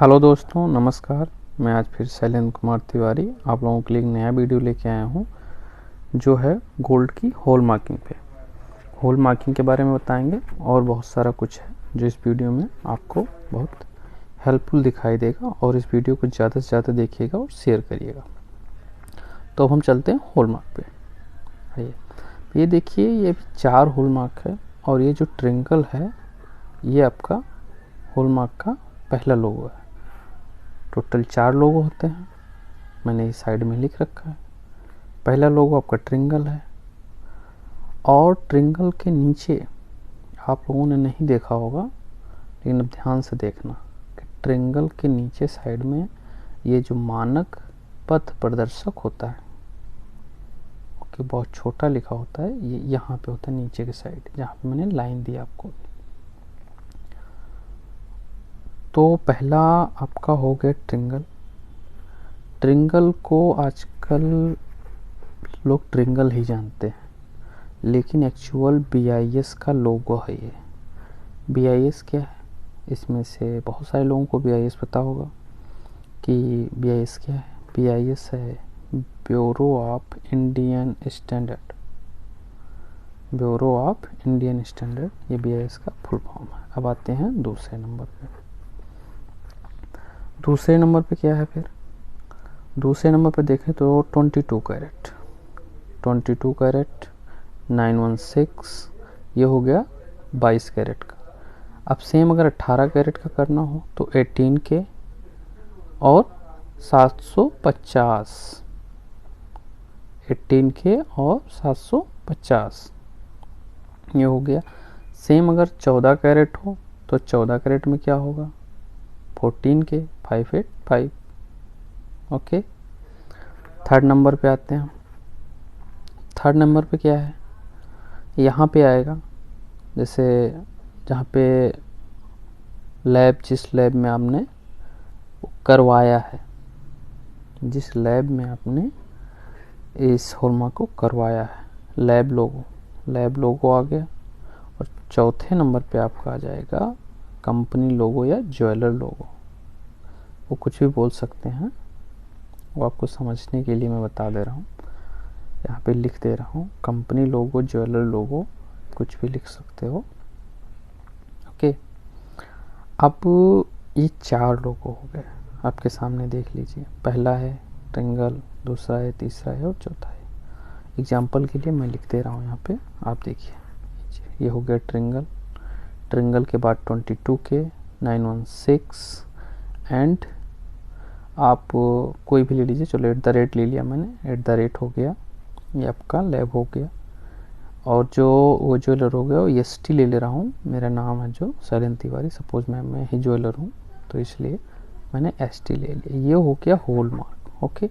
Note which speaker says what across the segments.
Speaker 1: Hello दोस्तों, नमस्कार। मैं आज फिर शैलेंद्र कुमार तिवारी आप लोगों के लिए एक नया वीडियो लेके आया हूँ जो है गोल्ड की हॉल मार्किंग पे। हॉल मार्किंग के बारे में बताएंगे और बहुत सारा कुछ है जो इस वीडियो में आपको बहुत हेल्पफुल दिखाई देगा, और इस वीडियो को ज़्यादा से ज़्यादा देखिएगा और शेयर करिएगा। तो अब हम चलते हैं हॉल मार्क पे। आइए, ये देखिए, ये 4 हॉल मार्क है और ये जो ट्रिंगल है ये आपका हॉल मार्क का पहला लोगो है। टोटल 4 लोगो होते हैं, मैंने इस साइड में लिख रखा है। पहला लोगो आपका ट्रिंगल है, और ट्रिंगल के नीचे आप लोगों ने नहीं देखा होगा, लेकिन अब ध्यान से देखना कि ट्रिंगल के नीचे साइड में ये जो मानक पथ प्रदर्शक होता है, ओके, बहुत छोटा लिखा होता है, ये यहाँ पे होता है नीचे के साइड, जहाँ पे मैंने लाइन दी आपको। तो पहला आपका हो गया ट्रिंगल। ट्रिंगल को आजकल लोग ट्रिंगल ही जानते हैं, लेकिन एक्चुअल BIS का लोगो है ये। BIS क्या है? इसमें से बहुत सारे लोगों को BIS पता होगा कि BIS क्या है। BIS है bureau of Indian standard. Bureau of Indian standard, ये BIS का फुल फॉर्म है। अब आते हैं दूसरे नंबर पे। दूसरे नंबर पे क्या है फिर? दूसरे नंबर पे देखें तो 22 कैरेट, 22 कैरेट 916, ये हो गया 22 कैरेट का। अब सेम अगर 18 कैरेट का करना हो तो 18 के और 750, 18 के और 750, ये हो गया। सेम अगर 14 कैरेट हो तो 14 कैरेट में क्या होगा? 14 के 585। ओके, थर्ड नंबर पे आते हैं। थर्ड नंबर पे क्या है? यहाँ पे आएगा, जैसे जहाँ पे लैब, जिस लैब में आपने करवाया है, जिस लैब में आपने इस हॉलमार्क को करवाया है, लैब लोगो आ गया। और चौथे नंबर पे आपका आ जाएगा कंपनी लोगो या ज्वेलर लोगो, वो कुछ भी बोल सकते हैं, वो आपको समझने के लिए मैं बता दे रहा हूँ। यहाँ पे लिख दे रहा हूँ कंपनी लोगो, ज्वेलर लोगो, कुछ भी लिख सकते हो। ओके, अब ये 4 लोगो हो गए आपके सामने, देख लीजिए। पहला है ट्रिंगल, दूसरा है, तीसरा है और चौथा है। एग्जाम्पल के लिए मैं लिख दे रहा हूँ यहाँ पे, आप देखिए। ये हो गया ट्रिंगल। ट्रिंगल के बाद 22 के 916 एंड आप कोई भी ले लीजिए, चलो @ ले लिया मैंने, @ हो गया, ये आपका लैब हो गया। और जो वो ज्वेलर हो गया वो ST ले रहा हूँ, मेरा नाम है जो शैलेंद्र तिवारी, सपोज मैं ही ज्वेलर हूँ तो इसलिए मैंने ST ले लिया। ये हो गया हॉल मार्क। ओके,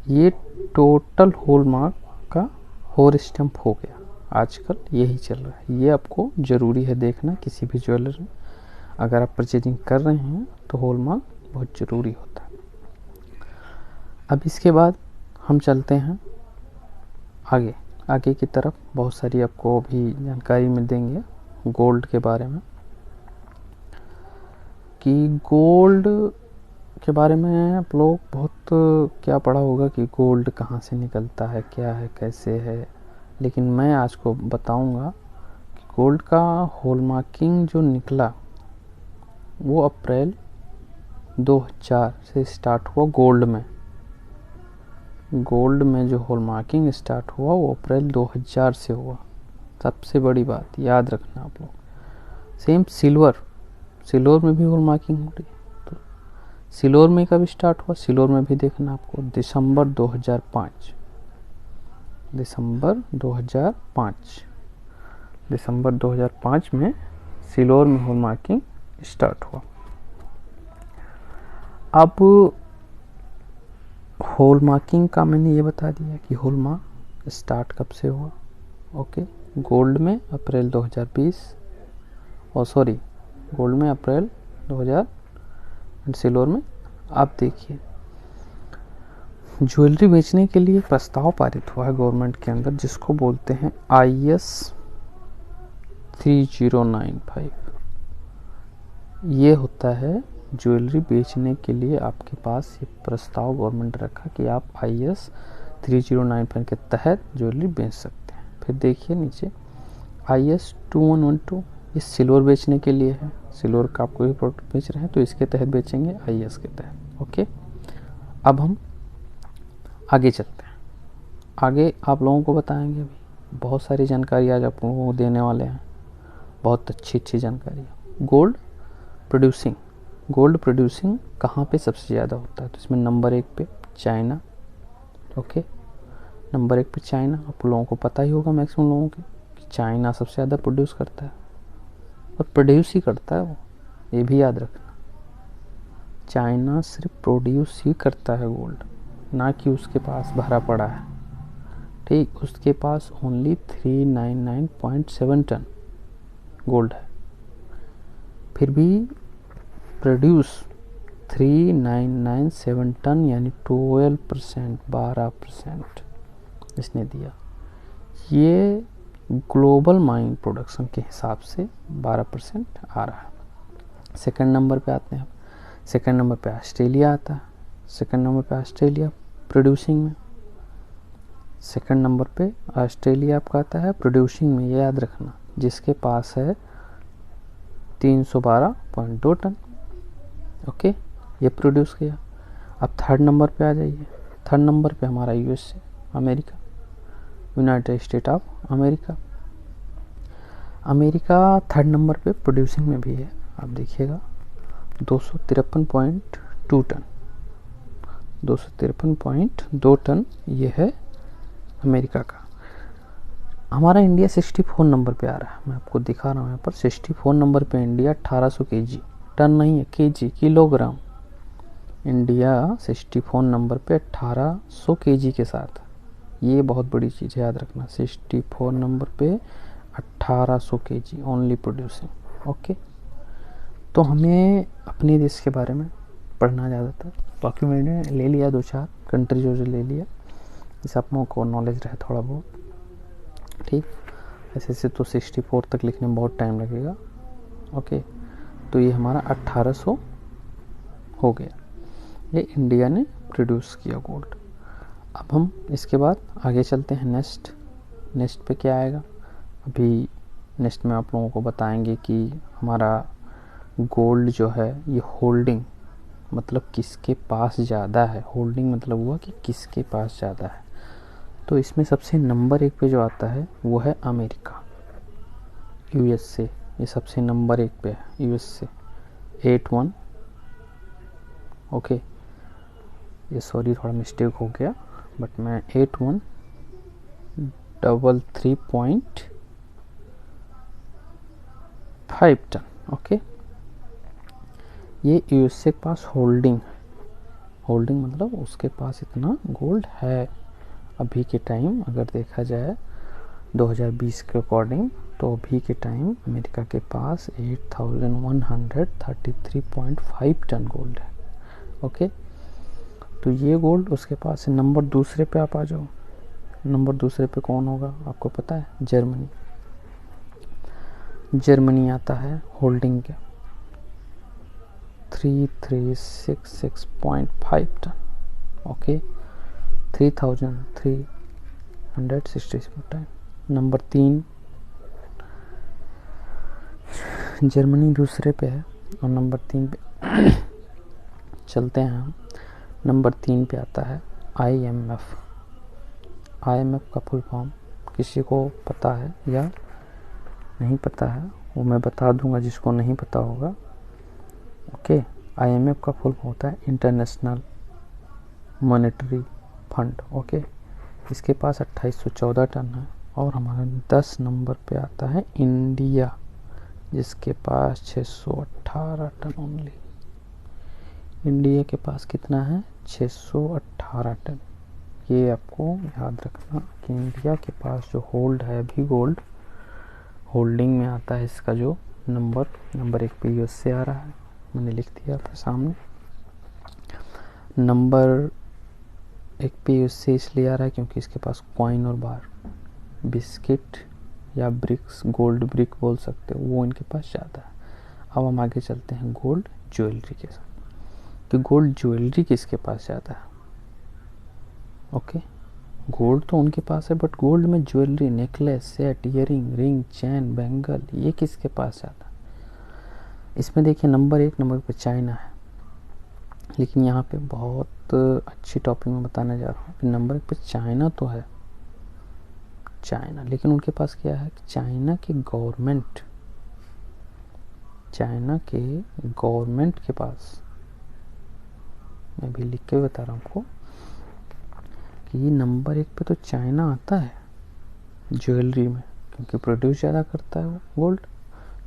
Speaker 1: ये टोटल हॉल मार्क का होल स्टैम्प हो गया। आजकल यही चल रहा है, ये आपको ज़रूरी है देखना किसी भी ज्वेलर में। अगर आप परचेजिंग कर रहे हैं तो हॉल मार्क बहुत ज़रूरी होता है। अब इसके बाद हम चलते हैं आगे की तरफ। बहुत सारी आपको भी जानकारी मिल देंगे गोल्ड के बारे में, कि गोल्ड के बारे में आप लोग बहुत क्या पढ़ा होगा कि गोल्ड कहाँ से निकलता है, क्या है, कैसे है। लेकिन मैं आज को बताऊंगा कि गोल्ड का हॉलमार्किंग जो निकला वो अप्रैल 2000 से स्टार्ट हुआ। गोल्ड में जो हॉलमार्किंग स्टार्ट हुआ वो अप्रैल 2000 से हुआ। सबसे बड़ी बात याद रखना आप लोग। सेम सिल्वर में भी हॉलमार्किंग हो रही है। तो सिल्वर में कब स्टार्ट हुआ? सिल्वर में भी देखना आपको, दिसंबर 2005। दिसंबर 2005 में सिल्वर में हॉलमार्किंग स्टार्ट हुआ। अब हॉलमार्किंग का मैंने ये बता दिया कि हॉलमार्क स्टार्ट कब से हुआ। ओके, गोल्ड में अप्रैल 2020, और सॉरी, गोल्ड में अप्रैल 2000 एंड सिल्वर में। आप देखिए, ज्वेलरी बेचने के लिए प्रस्ताव पारित हुआ है गवर्नमेंट के अंदर, जिसको बोलते हैं IS 3095। ये होता है ज्वेलरी बेचने के लिए आपके पास ये प्रस्ताव गवर्नमेंट रखा कि आप IS 3095 के तहत ज्वेलरी बेच सकते हैं। फिर देखिए नीचे IS 2112, ये सिल्वर बेचने के लिए है। सिल्वर का आप कोई प्रोडक्ट बेच रहे हैं तो इसके तहत बेचेंगे, IS के तहत। ओके, अब हम आगे चलते हैं। आगे आप लोगों को बताएंगे, अभी बहुत सारी जानकारी आज आप लोगों को देने वाले हैं, बहुत अच्छी जानकारी। गोल्ड प्रोड्यूसिंग कहाँ पे सबसे ज़्यादा होता है? तो इसमें नंबर 1 पे चाइना। ओके, नंबर 1 पे चाइना, आप लोगों को पता ही होगा मैक्सिमम लोगों के कि चाइना सबसे ज़्यादा प्रोड्यूस करता है, और प्रोड्यूस ही करता है वो, ये भी याद रखना। चाइना सिर्फ प्रोड्यूस ही करता है गोल्ड, ना कि उसके पास भरा पड़ा है। ठीक, उसके पास ओनली 399.7 टन गोल्ड है, फिर भी प्रोड्यूस 3997 टन यानी 12% इसने दिया। ये ग्लोबल माइन प्रोडक्शन के हिसाब से 12% आ रहा है। सेकंड नंबर पे आते हैं, सेकंड नंबर पे ऑस्ट्रेलिया आता है। सेकंड नंबर पे ऑस्ट्रेलिया प्रोड्यूसिंग में, सेकंड नंबर पे ऑस्ट्रेलिया आपका आता है प्रोड्यूसिंग में, ये याद रखना, जिसके पास है 312.2 टन। ओके, ये प्रोड्यूस किया। अब थर्ड नंबर पे आ जाइए। थर्ड नंबर पे हमारा USA, America, United state of America. America third number पे प्रोड्यूसिंग में भी है, आप देखिएगा 253.2 टन, 253.2 टन ये है अमेरिका का। हमारा इंडिया 64 नंबर पे आ रहा है, मैं आपको दिखा रहा हूँ यहाँ पर 64 नंबर पे इंडिया 1800 kg, टन नहीं है, kg, किलोग्राम। इंडिया 64 नंबर पे 1800 kg के साथ, ये बहुत बड़ी चीज़ है, याद रखना। 64 नंबर पे 1800 kg ओनली प्रोड्यूसिंग। ओके, तो हमें अपने देश के बारे में पढ़ना ज़्यादातर, बाकी मैंने ले लिया 2-4 कंट्री जो ले लिया, जिससे आप लोगों को नॉलेज रहे थोड़ा बहुत। ठीक, ऐसे तो 64 तक लिखने में बहुत टाइम लगेगा। ओके, तो ये हमारा 1800 हो गया, ये इंडिया ने प्रोड्यूस किया गोल्ड। अब हम इसके बाद आगे चलते हैं नेक्स्ट पे क्या आएगा। अभी नेक्स्ट में आप लोगों को बताएंगे कि हमारा गोल्ड जो है ये होल्डिंग मतलब किसके पास ज़्यादा है। होल्डिंग मतलब हुआ कि किसके पास ज़्यादा है। तो इसमें सबसे नंबर 1 पे जो आता है वो है अमेरिका, USA, ये सबसे नंबर 1 पे है USA 81। ओके, ये सॉरी थोड़ा मिस्टेक हो गया, बट मैं 8133.5 टन। ओके, ये USA के पास होल्डिंग मतलब उसके पास इतना गोल्ड है अभी के टाइम। अगर देखा जाए 2020 के अकॉर्डिंग, तो अभी के टाइम अमेरिका के पास 8133.5 टन गोल्ड है। ओके, तो ये गोल्ड उसके पास है। नंबर दूसरे पे आप आ जाओ, नंबर दूसरे पे कौन होगा आपको पता है? जर्मनी आता है होल्डिंग के 3366.5 ton. Okay, 3366 ton. Number 3 Germany दूसरे पे है, और नंबर 3 पे चलते हैं हम। नंबर 3 पे आता है IMF का फुल फॉर्म किसी को पता है या नहीं पता है वो मैं बता दूंगा जिसको नहीं पता होगा। ओके, IMF का फुल फॉर्म होता है इंटरनेशनल मॉनेटरी फंड। ओके, इसके पास 2814 टन है। और हमारा 10 नंबर पे आता है इंडिया, जिसके पास 618 टन ओनली। इंडिया के पास कितना है? 618 टन। ये आपको याद रखना कि इंडिया के पास जो होल्ड है अभी गोल्ड होल्डिंग में आता है। इसका जो नंबर 1 पे USA आ रहा है, मैंने लिख दिया आपके सामने। नंबर 1 पे USA इसलिए आ रहा है क्योंकि इसके पास कॉइन और बार, बिस्किट या ब्रिक्स, गोल्ड ब्रिक बोल सकते हो, वो इनके पास ज़्यादा है। अब हम आगे चलते हैं गोल्ड ज्वेलरी के साथ, कि गोल्ड ज्वेलरी किसके पास ज़्यादा है। ओके, गोल्ड तो उनके पास है, बट गोल्ड में jewellery, necklace, set, earring, ring, chain, bangle, ये किसके पास ज़्यादा है। इसमें देखिए नंबर 1 नंबर पे चाइना है, लेकिन यहाँ पे बहुत अच्छी टॉपिक में बताने जा रहा हूँ। नंबर 1 पे चाइना तो है, चाइना, लेकिन उनके पास क्या है, चाइना के गवर्नमेंट के पास, मैं भी लिख के बता रहा हूँ आपको कि नंबर 1 पे तो चाइना आता है ज्वेलरी में, क्योंकि प्रोड्यूस ज़्यादा करता है वो गोल्ड,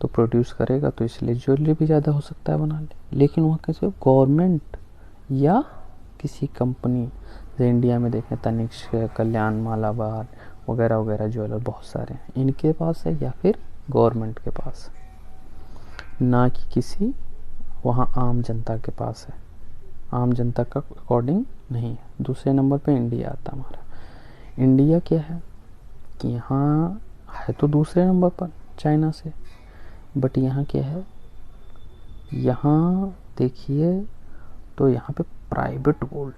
Speaker 1: तो प्रोड्यूस करेगा तो इसलिए ज्वेलरी भी ज़्यादा हो सकता है बना ले। लेकिन वहाँ कैसे, गवर्नमेंट या किसी कंपनी, जैसे इंडिया में देखें तनिष्क, कल्याण, मालाबार वगैरह वगैरह ज्वेलर बहुत सारे हैं, इनके पास है, या फिर गवर्नमेंट के पास, ना कि किसी वहाँ आम जनता के पास है। आम जनता का अकॉर्डिंग नहीं है। दूसरे नंबर पे इंडिया आता है हमारा। इंडिया क्या है कि यहाँ है तो दूसरे नंबर पर चाइना से, बट यहाँ क्या है, यहाँ देखिए तो यहाँ पे प्राइवेट गोल्ड,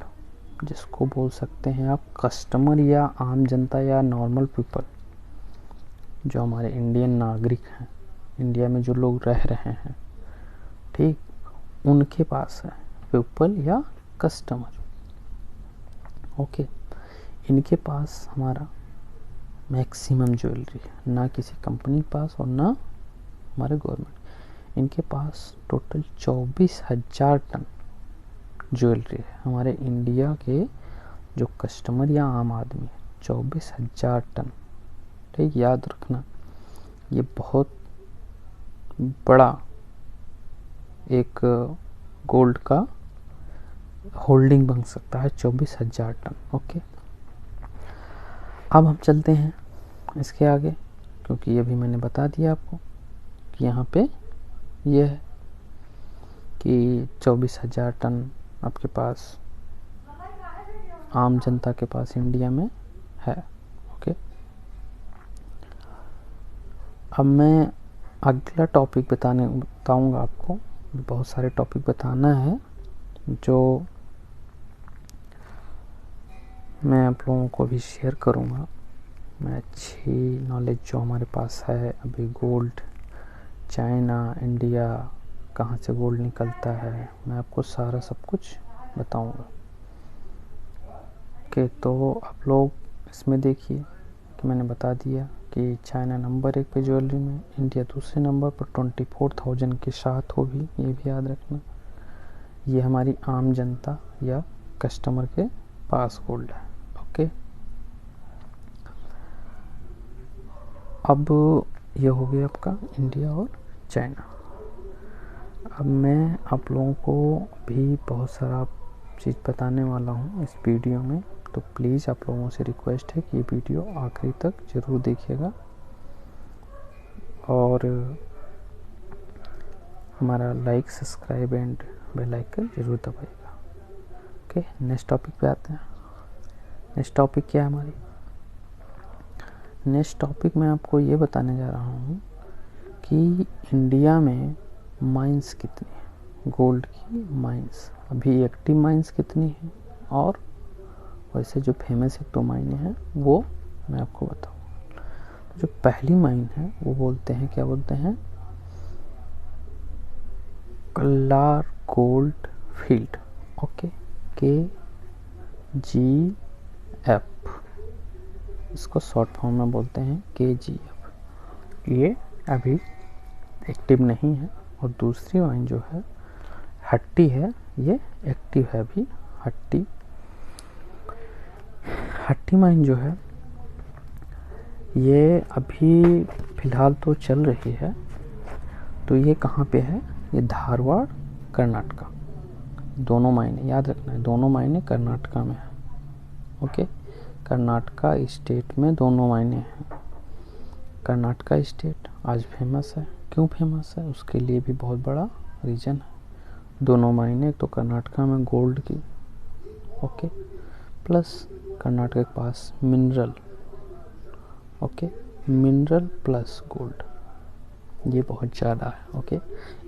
Speaker 1: जिसको बोल सकते हैं आप कस्टमर या आम जनता या नॉर्मल पीपल, जो हमारे इंडियन नागरिक हैं, इंडिया में जो लोग रह रहे हैं, ठीक, उनके पास है पीपल या कस्टमर। ओके, इनके पास हमारा मैक्सिमम ज्वेलरी है, ना किसी कंपनी के पास और ना हमारे गवर्नमेंट। इनके पास टोटल 24,000 टन ज्वेलरी है। हमारे इंडिया के जो कस्टमर या आम आदमी है 24,000 टन। ठीक, याद रखना, ये बहुत बड़ा एक गोल्ड का होल्डिंग बन सकता है, 24,000 टन। ओके, अब हम चलते हैं इसके आगे, क्योंकि ये भी मैंने बता दिया आपको कि यहाँ पे ये है कि 24,000 टन आपके पास आम जनता के पास इंडिया में है। ओके, अब मैं अगला टॉपिक बताऊंगा आपको। बहुत सारे टॉपिक बताना है जो मैं आप लोगों को भी शेयर करूंगा। मैं अच्छी नॉलेज जो हमारे पास है अभी, गोल्ड, चाइना, इंडिया, कहाँ से गोल्ड निकलता है, मैं आपको सारा सब कुछ बताऊंगा। ओके, तो आप लोग इसमें देखिए कि मैंने बता दिया कि चाइना नंबर 1 पे ज्वेलरी में, इंडिया दूसरे नंबर पर 24,000 के साथ होगी, ये भी याद रखना। ये हमारी आम जनता या कस्टमर के पास गोल्ड है। ओके, अब ये हो गया आपका इंडिया और चाइना। अब मैं आप लोगों को भी बहुत सारा चीज़ बताने वाला हूँ इस वीडियो में, तो प्लीज़ आप लोगों से रिक्वेस्ट है कि ये वीडियो आखिरी तक ज़रूर देखिएगा और हमारा like, subscribe and bell icon ज़रूर दबाइएगा। ओके, नेक्स्ट टॉपिक पे आते हैं। नेक्स्ट टॉपिक क्या है हमारी? नेक्स्ट टॉपिक में आपको ये बताने जा रहा हूँ कि इंडिया में माइंस कितनी है, गोल्ड की माइंस, अभी एक्टिव माइंस कितनी है, और वैसे जो फेमस एक दो माइने हैं वो मैं आपको बताऊँ। जो पहली माइन है वो बोलते हैं, क्या बोलते हैं, Kallar gold field. Okay, KGF, इसको शॉर्ट फॉर्म में बोलते हैं KGF। ये अभी एक्टिव नहीं है। और दूसरी माइन जो है हट्टी है, ये एक्टिव है अभी। हट्टी माइन जो है ये अभी फ़िलहाल तो चल रही है। तो ये कहाँ पे है? ये धारवाड़, कर्नाटका। दोनों मायने याद रखना है, दोनों मायने कर्नाटका में है। ओके, कर्नाटका स्टेट में दोनों मायने हैं। कर्नाटका स्टेट आज फेमस है। क्यों फेमस है? उसके लिए भी बहुत बड़ा रीज़न है। दोनों मायने, तो कर्नाटका में गोल्ड की, ओके, प्लस कर्नाटक के पास mineral, okay, mineral plus gold, ये बहुत ज़्यादा है। ओके,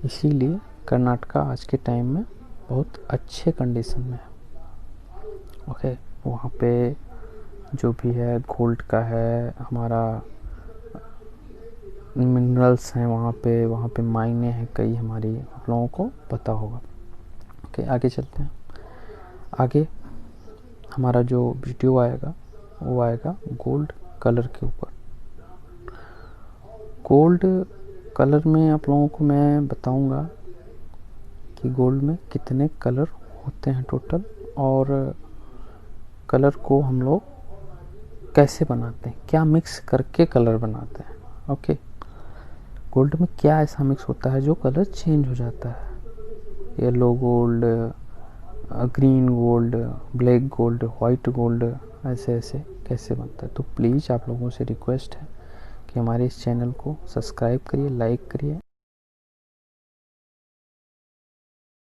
Speaker 1: इसीलिए कर्नाटका आज के टाइम में बहुत अच्छे कंडीशन में है। ओके, वहाँ पे जो भी है गोल्ड का है, हमारा मिनरल्स हैं वहाँ पे माइने हैं कई, हमारी आप लोगों को पता होगा। ओके, आगे चलते हैं। आगे हमारा जो वीडियो आएगा वो आएगा गोल्ड कलर के ऊपर। गोल्ड कलर में आप लोगों को मैं बताऊंगा कि गोल्ड में कितने कलर होते हैं टोटल, और कलर को हम लोग कैसे बनाते हैं, क्या मिक्स करके कलर बनाते हैं। ओके, गोल्ड में क्या ऐसा मिक्स होता है जो कलर चेंज हो जाता है, yellow gold, green gold, black gold, white gold, ऐसे ऐसे कैसे बनता है। तो प्लीज़ आप लोगों से रिक्वेस्ट है कि हमारे इस चैनल को सब्सक्राइब करिए, लाइक करिए